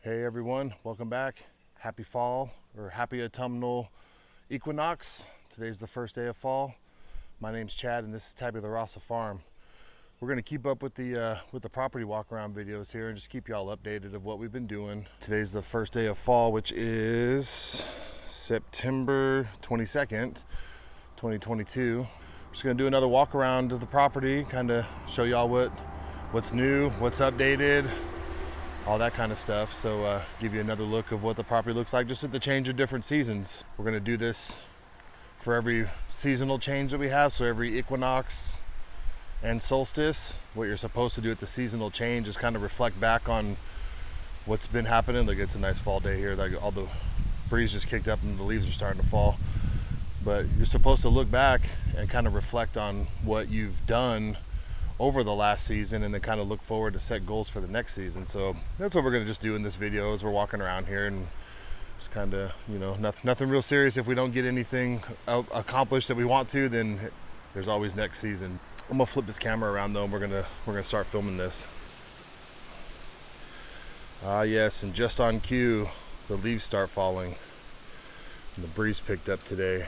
Hey everyone, welcome back. Happy fall or happy autumnal equinox. Today's the first day of fall. My name's Chad and this is Tabula Rasa Farm. We're gonna keep up with the property walk around videos here and just keep y'all updated of what we've been doing. Today's the first day of fall, which is September 22nd, 2022. Just gonna do another walk around of the property, kind of show y'all what's new, what's updated, all that kind of stuff. So give you another look of what the property looks like just at the change of different seasons. We're gonna do this for every seasonal change that we have. So every equinox and solstice, what you're supposed to do at the seasonal change is kind of reflect back on what's been happening. Like, it's a nice fall day here. Like, all the breeze just kicked up and the leaves are starting to fall. But you're supposed to look back and kind of reflect on what you've done over the last season and then kind of look forward to set goals for the next season. So that's what we're going to just do in this video as we're walking around here, and just kind of, you know, nothing real serious. If we don't get anything accomplished that we want to, then there's always next season. I'm gonna flip this camera around though, and we're gonna start filming this. Ah yes, and just on cue, the leaves start falling and the breeze picked up today.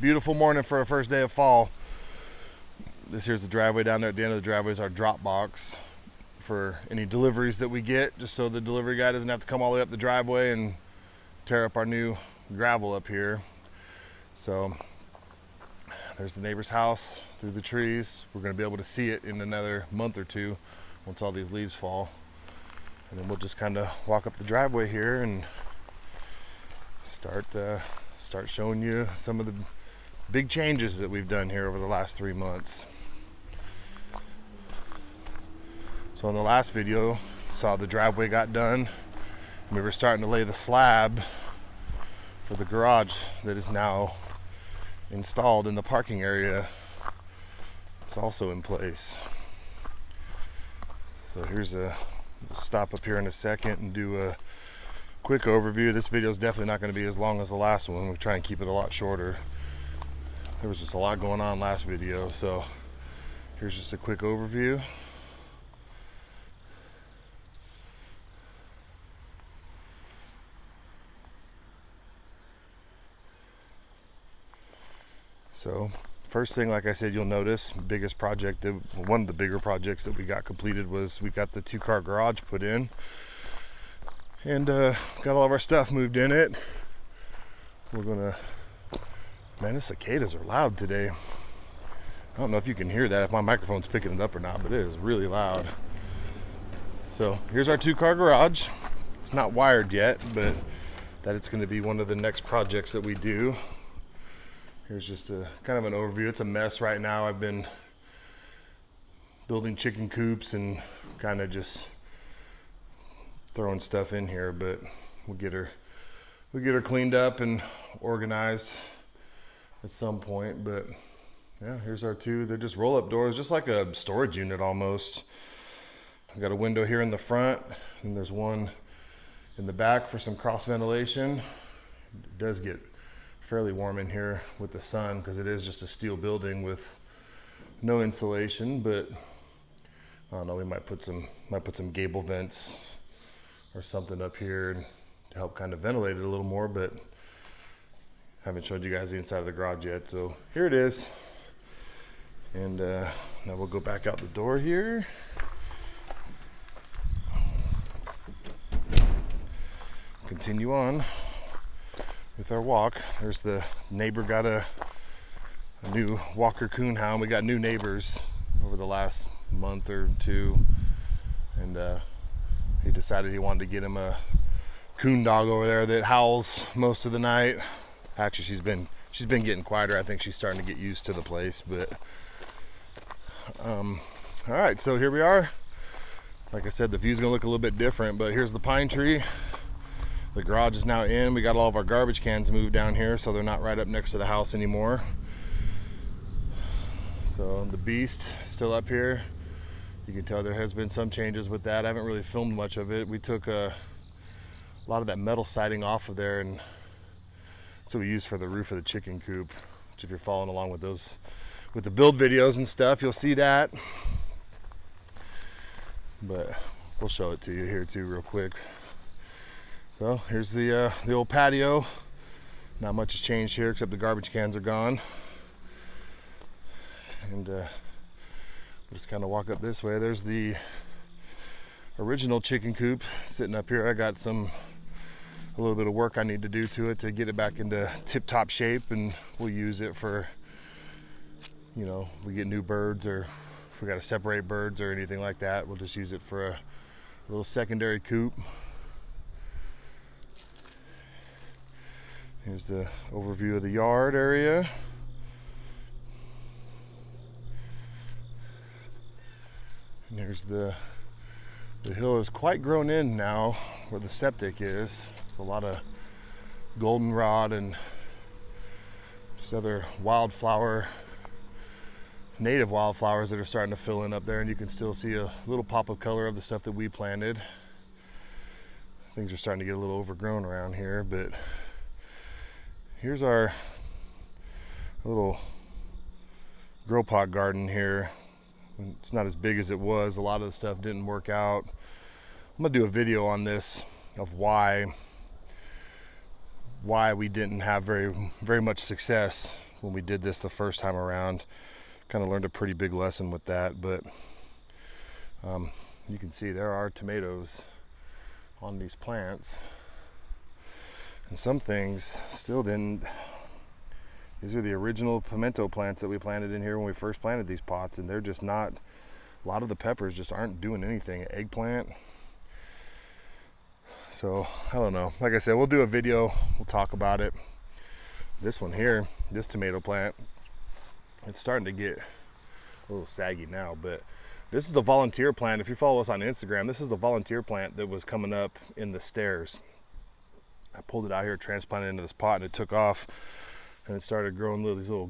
Beautiful morning for a first day of fall. This here's the driveway. Down there at the end of the driveway is our drop box for any deliveries that we get, just so the delivery guy doesn't have to come all the way up the driveway and tear up our new gravel up here. So there's the neighbor's house through the trees. We're going to be able to see it in another month or two once all these leaves fall. And then we'll just kind of walk up the driveway here and start showing you some of the big changes that we've done here over the last 3 months. So in the last video, saw the driveway got done. We were starting to lay the slab for the garage that is now installed in the parking area. It's also in place. So here's we'll stop up here in a second and do a quick overview. This video is definitely not going to be as long as the last one. We'll try and keep it a lot shorter. There was just a lot going on last video, so here's just a quick overview. So first thing, like I said, you'll notice biggest project, one of the bigger projects that we got completed was we got the 2-car garage put in and got all of our stuff moved in it. We're gonna, man, the cicadas are loud today. I don't know if you can hear that, if my microphone's picking it up or not, but it is really loud. So here's our 2-car garage. It's not wired yet, but that it's going to be one of the next projects that we do. Here's just a kind of an overview. It's a mess right now. I've been building chicken coops and kind of just throwing stuff in here, but we'll get her cleaned up and organized at some point. But yeah, here's our 2. They're just roll-up doors, just like a storage unit almost. I've got a window here in the front, and there's one in the back for some cross ventilation. It does get fairly warm in here with the sun because it is just a steel building with no insulation, but I don't know, we might put some gable vents or something up here to help kind of ventilate it a little more, but haven't showed you guys the inside of the garage yet. So here it is. And now we'll go back out the door here. Continue on with our walk. There's the neighbor got a new Walker Coon hound. We got new neighbors over the last month or 2, and he decided he wanted to get him a coon dog over there that howls most of the night. Actually, she's been getting quieter. I think she's starting to get used to the place. But all right, so here we are. Like I said, the view's gonna look a little bit different, but here's the pine tree. The garage is now in. We got all of our garbage cans moved down here, so they're not right up next to the house anymore. So the beast still up here. You can tell there has been some changes with that. I haven't really filmed much of it. We took a lot of that metal siding off of there, and that's what we used for the roof of the chicken coop, which if you're following along with those, with the build videos and stuff, you'll see that. But we'll show it to you here too real quick. So here's the old patio. Not much has changed here except the garbage cans are gone. And we'll just kind of walk up this way. There's the original chicken coop sitting up here. I got a little bit of work I need to do to it to get it back into tip-top shape, and we'll use it for, you know, we get new birds, or if we got to separate birds or anything like that, we'll just use it for a little secondary coop. Here's the overview of the yard area. And there's the hill is quite grown in now where the septic is. It's a lot of goldenrod and just other wildflower, native wildflowers that are starting to fill in up there, and you can still see a little pop of color of the stuff that we planted. Things are starting to get a little overgrown around here, but here's our little grow pot garden here. It's not as big as it was. A lot of the stuff didn't work out. I'm gonna do a video on this of why we didn't have very much success when we did this the first time around. Kind of learned a pretty big lesson with that, but you can see there are tomatoes on these plants, and some things still didn't. These are the original pimento plants that we planted in here when we first planted these pots, and they're just not, a lot of the peppers just aren't doing anything. Eggplant. So I don't know. Like I said, we'll do a video, we'll talk about it. This one here, this tomato plant, it's starting to get a little saggy now, but this is the volunteer plant. If you follow us on Instagram, this is the volunteer plant that was coming up in the stairs. I pulled it out here, transplanted it into this pot, and it took off, and it started growing these little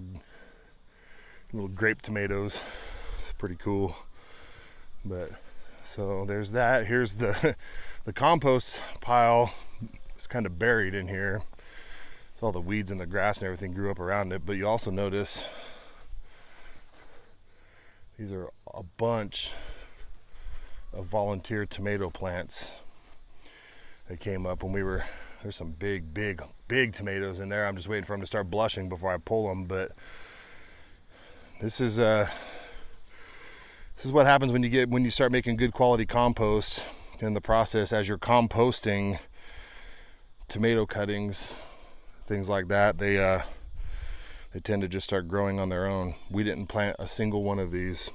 grape tomatoes. It's pretty cool. But so there's that. Here's the compost pile. It's kind of buried in here. So all the weeds and the grass and everything grew up around it. But you also notice these are a bunch of volunteer tomato plants that came up when we were, there's some big tomatoes in there. I'm just waiting for them to start blushing before I pull them. But this is what happens when you start making good quality compost. In the process, as you're composting tomato cuttings, things like that, they tend to just start growing on their own. We didn't plant a single one of these,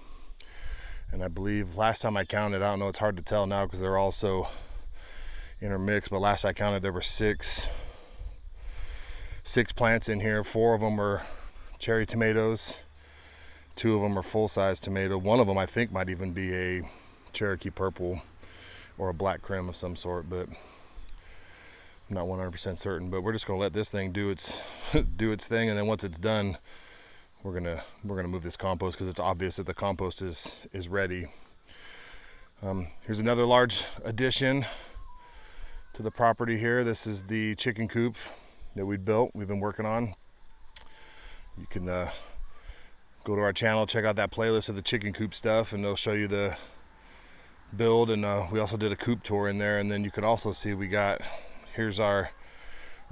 and I believe last time I counted, I don't know, it's hard to tell now because they're all so intermixed, but last I counted there were six plants in here. 4 of them were cherry tomatoes, 2 of them are full-size tomato. One of them I think might even be a Cherokee purple or a black creme of some sort, but I'm not 100% certain. But we're just gonna let this thing do its thing, and then once it's done, we're gonna move this compost because it's obvious that the compost is ready. Here's another large addition to the property here. This is the chicken coop that we've been working on. You can go to our channel, check out that playlist of the chicken coop stuff, and they'll show you the build. And we also did a coop tour in there. And then you can also see here's our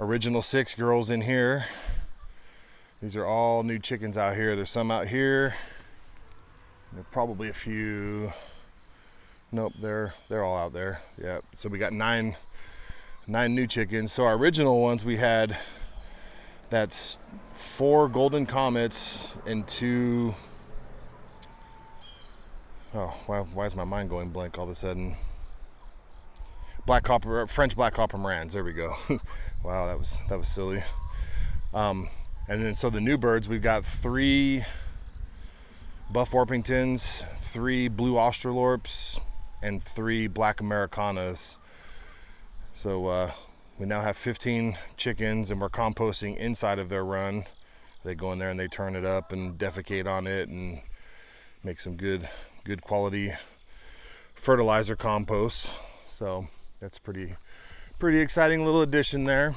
original 6 girls in here. These are all new chickens out here. There's some out here. There are probably a few. Nope, they're all out there. Yeah. So we got 9 new chickens. So our original ones we had, that's 4 golden comets and 2. Oh, why is my mind going blank all of a sudden? French black copper Morans. There we go. Wow, that was silly. And then so the new birds, we've got 3 buff Orpingtons, 3 blue Australorps, and 3 black Americanas. So we now have 15 chickens, and we're composting inside of their run. They go in there and they turn it up and defecate on it and make some good quality fertilizer compost. So that's pretty exciting little addition there.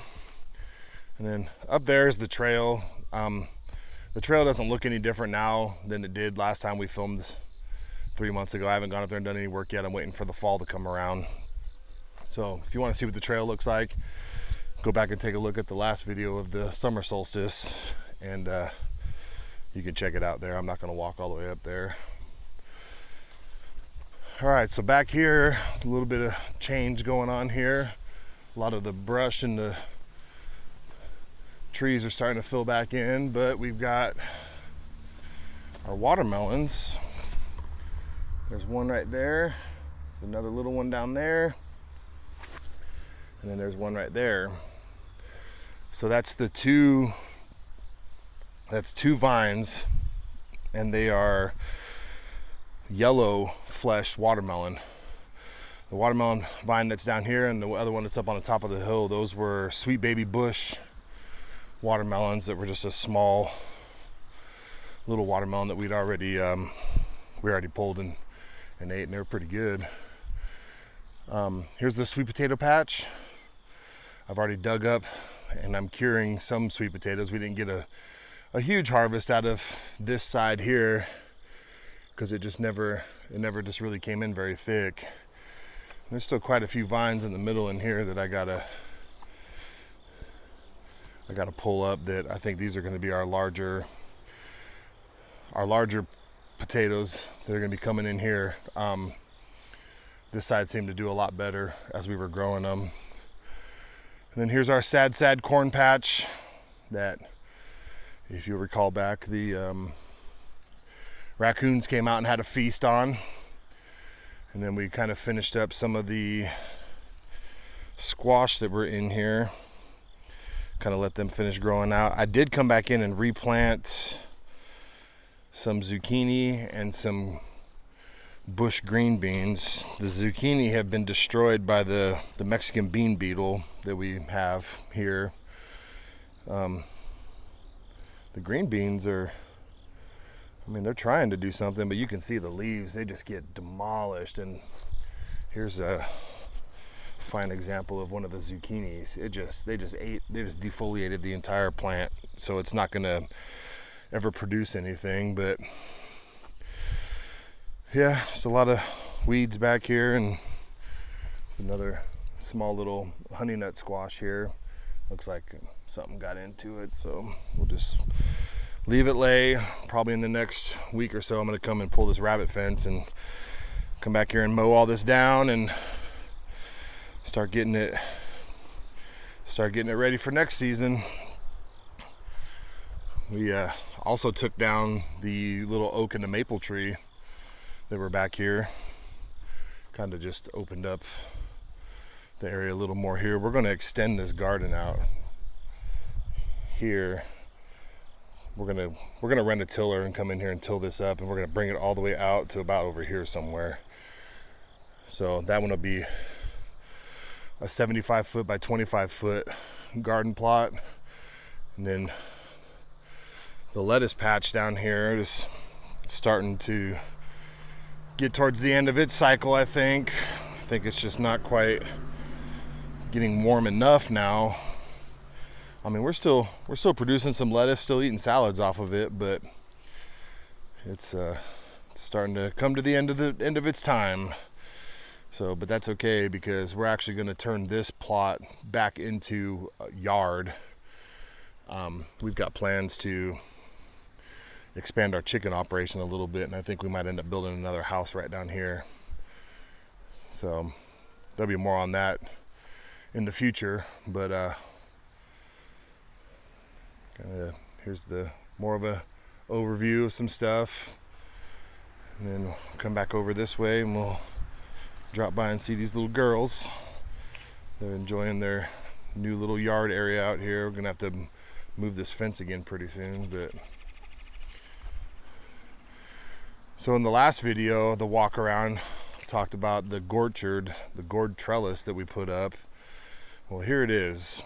And then up there is the trail. The trail doesn't look any different now than it did last time we filmed 3 months ago. I haven't gone up there and done any work yet. I'm waiting for the fall to come around. So if you want to see what the trail looks like, go back and take a look at the last video of the summer solstice, and you can check it out there. I'm not going to walk all the way up there. All right, so back here, there's a little bit of change going on here. A lot of the brush and the trees are starting to fill back in, but we've got our watermelons. There's one right there. There's another little one down there. And then there's one right there. So that's two vines, and they are yellow flesh watermelon. The watermelon vine that's down here and the other one that's up on the top of the hill, those were Sweet Baby Bush watermelons that were just a small little watermelon that we already pulled and ate, and they were pretty good. Here's the sweet potato patch. I've already dug up and I'm curing some sweet potatoes. We didn't get a huge harvest out of this side here because it never just really came in very thick. There's still quite a few vines in the middle in here that I gotta pull up. That I think these are going to be our larger potatoes that are going to be coming in here. This side seemed to do a lot better as we were growing them. And then here's our sad corn patch that, if you recall back, the raccoons came out and had a feast on. And then we kind of finished up some of the squash that were in here. Kind of let them finish growing out. I did come back in and replant some zucchini and some bush green beans. The zucchini have been destroyed by the Mexican bean beetle that we have here. The green beans are, they're trying to do something, but you can see the leaves, they just get demolished. And here's a fine example of one of the zucchinis. They just defoliated the entire plant, so it's not gonna ever produce anything. But yeah, just a lot of weeds back here, and another small little honey nut squash here. Looks like something got into it, so we'll just leave it lay. Probably in the next week or so, I'm gonna come and pull this rabbit fence and come back here and mow all this down and start getting it ready for next season. We also took down the little oak and the maple tree that were back here. Kind of just opened up the area a little more here. We're going to extend this garden out here. We're gonna rent a tiller and come in here and till this up, and we're gonna bring it all the way out to about over here somewhere. So that one will be a 75 foot by 25 foot garden plot. And then the lettuce patch down here is starting to get towards the end of its cycle, I think. It's just not quite getting warm enough now. We're still producing some lettuce, still eating salads off of it, but it's starting to come to the end of its time. So, but that's okay, because we're actually going to turn this plot back into a yard. We've got plans to expand our chicken operation a little bit, and I think we might end up building another house right down here. So there'll be more on that in the future, but here's the more of a overview of some stuff, and then we'll come back over this way and we'll drop by and see these little girls. They're enjoying their new little yard area out here. We're gonna have to move this fence again pretty soon. But so in the last video, the walk around, talked about the gourd trellis that we put up. Well, here it is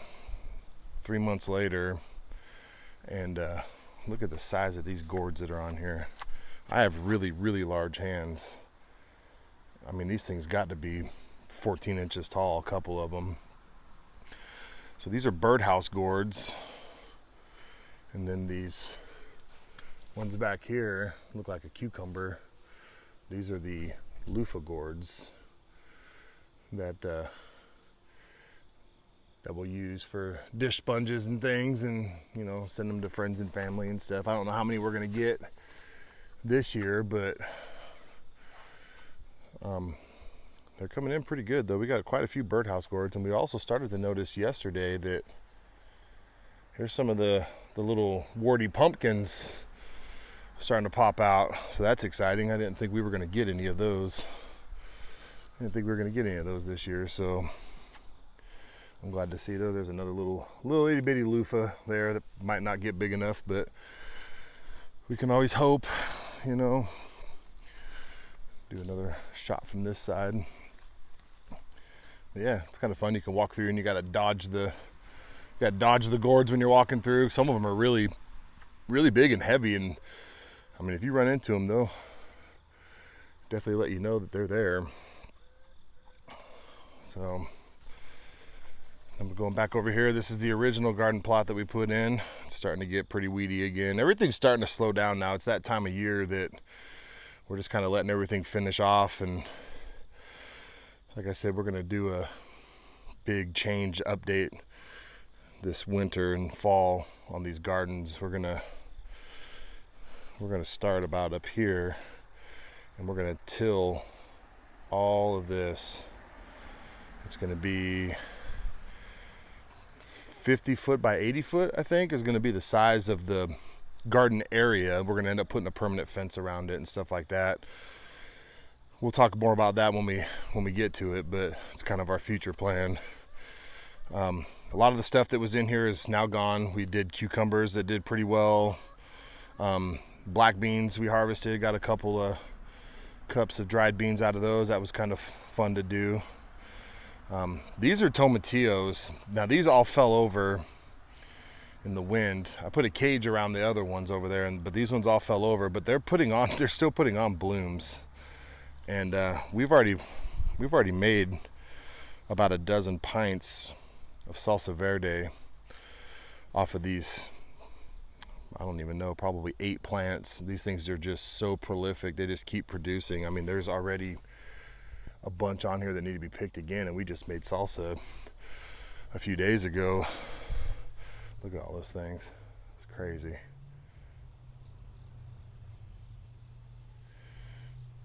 3 months later, and look at the size of these gourds that are on here. I have really large hands. These things got to be 14 inches tall, a couple of them. So these are birdhouse gourds, and then these ones back here look like a cucumber. These are the loofah gourds that we'll use for dish sponges and things, and you know, send them to friends and family and stuff. I don't know how many we're gonna get this year, but they're coming in pretty good though. We got quite a few birdhouse gourds, and we also started to notice yesterday that here's some of the little warty pumpkins starting to pop out, so that's exciting. I didn't think we were going to get any of those. This year, so I'm glad to see though. There's another little itty bitty loofah there that might not get big enough, but we can always hope, you know. Do another shot from this side. But yeah, it's kind of fun. You can walk through and you got to dodge the gourds when you're walking through. Some of them are really big and heavy, and I mean, if you run into them, they'll definitely let you know that they're there. So I'm going back over here. This is the original garden plot that we put in. It's starting to get pretty weedy again. Everything's starting to slow down now. It's that time of year that we're just kind of letting everything finish off. And like I said, we're going to do a big change update this winter and fall on these gardens. We're gonna start about up here, and we're gonna till all of this. It's gonna be 50 foot by 80 foot, I think, is gonna be the size of the garden area. We're gonna end up putting a permanent fence around it and stuff like that. We'll talk more about that when we get to it, but it's kind of our future plan. A lot of the stuff that was in here is now gone. We did cucumbers that did pretty well. Black beans we harvested, got a couple of cups of dried beans out of those. That was kind of fun to do. These are tomatillos. Now these all fell over in the wind. I put a cage around the other ones over there, but these ones all fell over, but they're still putting on blooms. And we've already made about a dozen pints of salsa verde off of these. I don't even know, probably 8 plants. These things are just so prolific. They just keep producing. I mean, there's already a bunch on here that need to be picked again, and we just made salsa a few days ago. Look at all those things. It's crazy.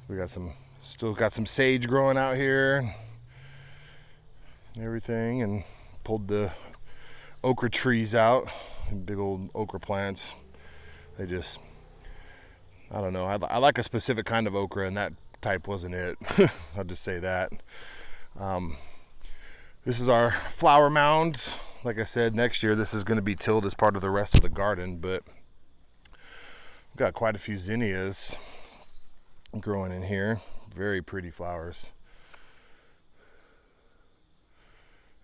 We got still got some sage growing out here and everything, and pulled the okra trees out, big old okra plants. They just, I don't know, I like a specific kind of okra, and that type wasn't it. I'll just say that. This is our flower mound. Like I said, next year this is going to be tilled as part of the rest of the garden, but we've got quite a few zinnias growing in here. Very pretty flowers.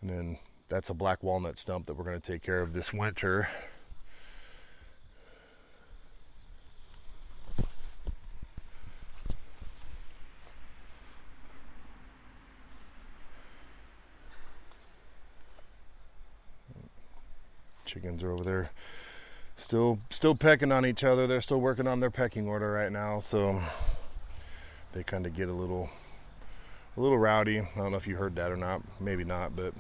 And then that's a black walnut stump that we're going to take care of this winter. Chickens are over there still pecking on each other. They're still working on their pecking order right now, so they kind of get a little rowdy. I don't know if you heard that or not, maybe not, but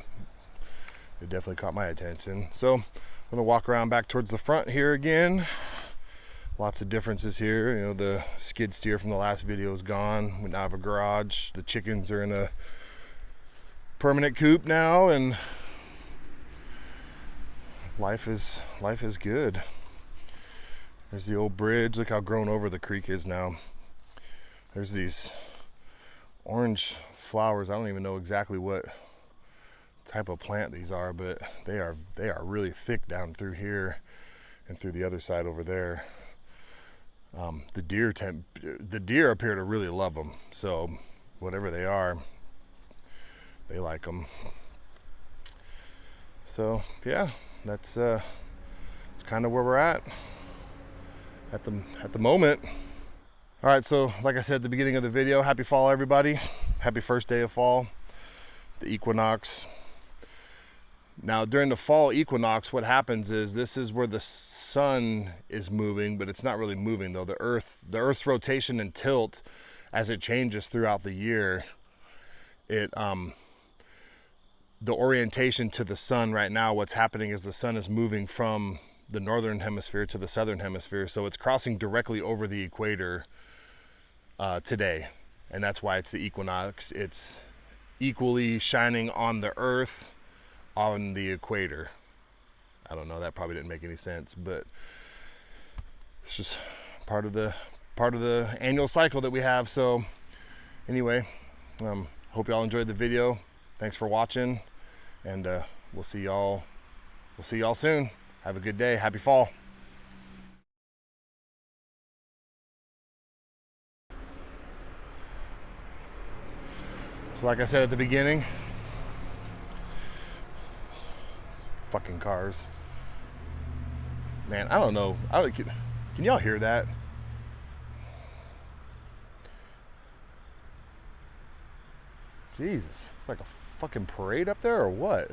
it definitely caught my attention. So I'm gonna walk around back towards the front here again. Lots of differences here. You know, the skid steer from the last video is gone. We now have a garage. The chickens are in a permanent coop now, and life is good. There's the old bridge. Look how grown over the creek is now. There's these orange flowers. I don't even know exactly what type of plant these are, but they are really thick down through here and through the other side over there. The deer appear to really love them, so whatever they are, they like them. So yeah, that's kind of where we're at the moment. All right, so like I said at the beginning of the video, happy fall everybody. Happy first day of fall, the equinox. Now during the fall equinox, what happens is this is where the sun is moving, but it's not really moving though. The earth's rotation and tilt as it changes throughout the year, it the orientation to the sun right now, what's happening is the sun is moving from the northern hemisphere to the southern hemisphere, so it's crossing directly over the equator today, and that's why it's the equinox. It's equally shining on the earth, on the equator. I don't know, that probably didn't make any sense, but it's just part of the annual cycle that we have. So anyway, hope y'all enjoyed the video. Thanks for watching, and we'll see y'all soon. Have a good day. Happy fall. So like I said at the beginning, fucking cars. Man, I don't know. Can y'all hear that? Jesus, it's like a fucking parade up there or what?